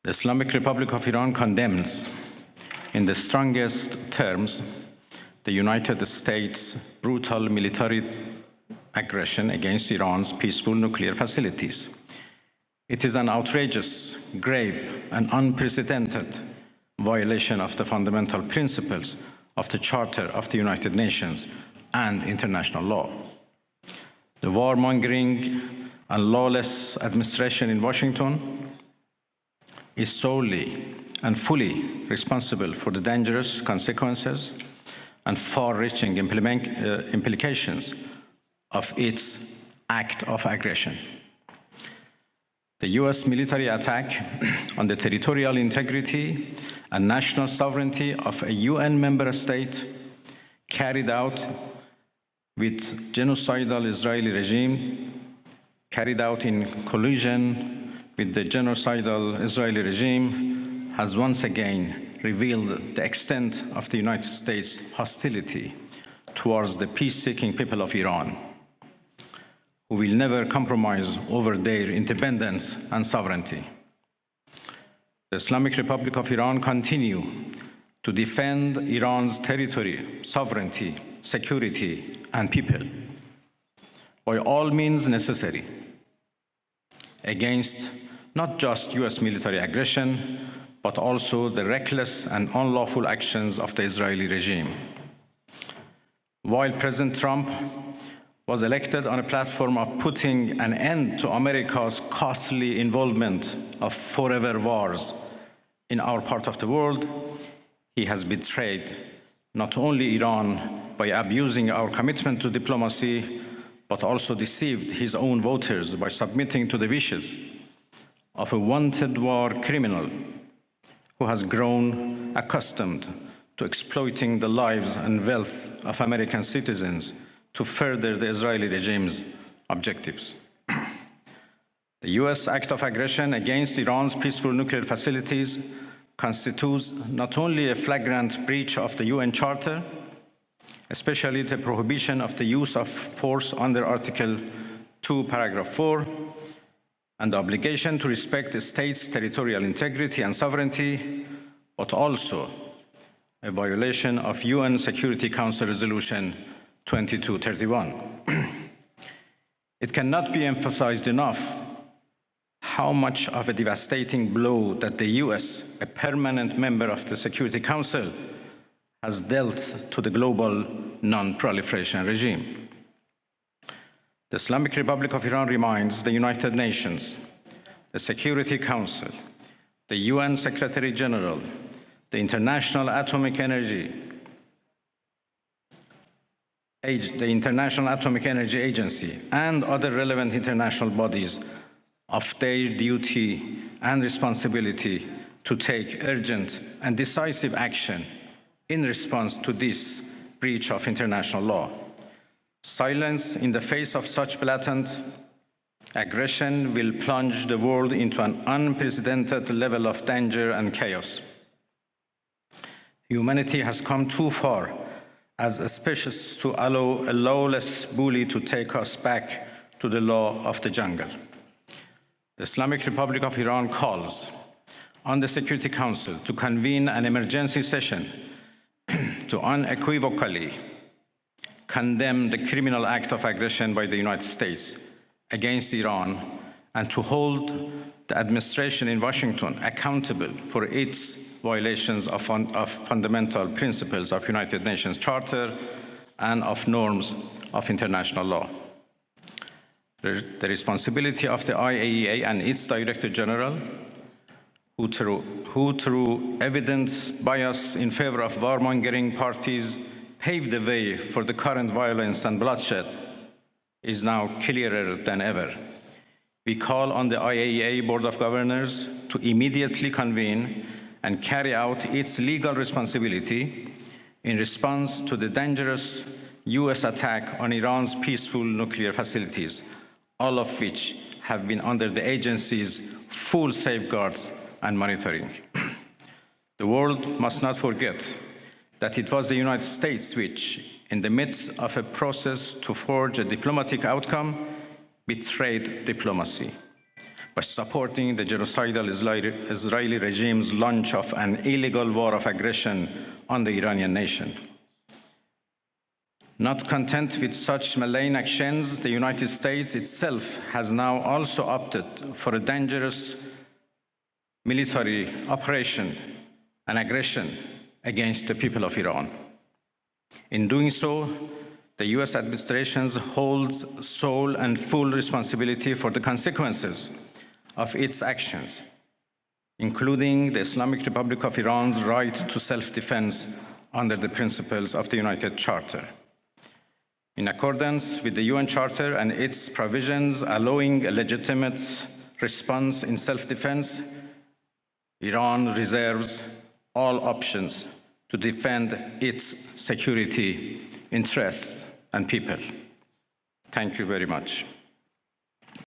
The Islamic Republic of Iran condemns, in the strongest terms, the United States' brutal military aggression against Iran's peaceful nuclear facilities. It is an outrageous, grave, and unprecedented violation of the fundamental principles of the Charter of the United Nations and international law. The warmongering and lawless administration in Washington is solely and fully responsible for the dangerous consequences and far-reaching implications of its act of aggression. The US military attack on the territorial integrity and national sovereignty of a UN member state carried out with genocidal Israeli regime, carried out in collusion with the genocidal Israeli regime, has once again revealed the extent of the United States' hostility towards the peace-seeking people of Iran, who will never compromise over their independence and sovereignty. The Islamic Republic of Iran continues to defend Iran's territory, sovereignty, security, and people by all means necessary against not just US military aggression, but also the reckless and unlawful actions of the Israeli regime. While President Trump was elected on a platform of putting an end to America's costly involvement of forever wars in our part of the world, he has betrayed not only Iran by abusing our commitment to diplomacy, but also deceived his own voters by submitting to the wishes of a wanted war criminal who has grown accustomed to exploiting the lives and wealth of American citizens to further the Israeli regime's objectives. The US act of aggression against Iran's peaceful nuclear facilities constitutes not only a flagrant breach of the UN Charter, especially the prohibition of the use of force under Article 2, Paragraph 4, and the obligation to respect the state's territorial integrity and sovereignty, but also a violation of UN Security Council Resolution 2231. It cannot be emphasized enough how much of a devastating blow that the US, a permanent member of the Security Council, has dealt to the global non-proliferation regime. The Islamic Republic of Iran reminds the United Nations, the Security Council, the UN Secretary General, the International Atomic Energy Agency, and other relevant international bodies of their duty and responsibility to take urgent and decisive action in response to this breach of international law. Silence in the face of such blatant aggression will plunge the world into an unprecedented level of danger and chaos. Humanity has come too far as a species to allow a lawless bully to take us back to the law of the jungle. The Islamic Republic of Iran calls on the Security Council to convene an emergency session to unequivocally condemn the criminal act of aggression by the United States against Iran and to hold the administration in Washington accountable for its violations of fundamental principles of United Nations Charter and of norms of international law. The responsibility of the IAEA and its Director General, who through evident bias in favor of warmongering parties paved the way for the current violence and bloodshed, is now clearer than ever. We call on the IAEA Board of Governors to immediately convene and carry out its legal responsibility in response to the dangerous US attack on Iran's peaceful nuclear facilities, all of which have been under the agency's full safeguards and monitoring. The world must not forget that it was the United States which, in the midst of a process to forge a diplomatic outcome, betrayed diplomacy, by supporting the genocidal Israeli regime's launch of an illegal war of aggression on the Iranian nation. Not content with such malign actions, the United States itself has now also opted for a dangerous military operation and aggression against the people of Iran. In doing so, the US administration holds sole and full responsibility for the consequences of its actions, including the Islamic Republic of Iran's right to self-defense under the principles of the United Charter. In accordance with the UN Charter and its provisions allowing a legitimate response in self-defense, Iran reserves all options to defend its security interests and people. Thank you very much.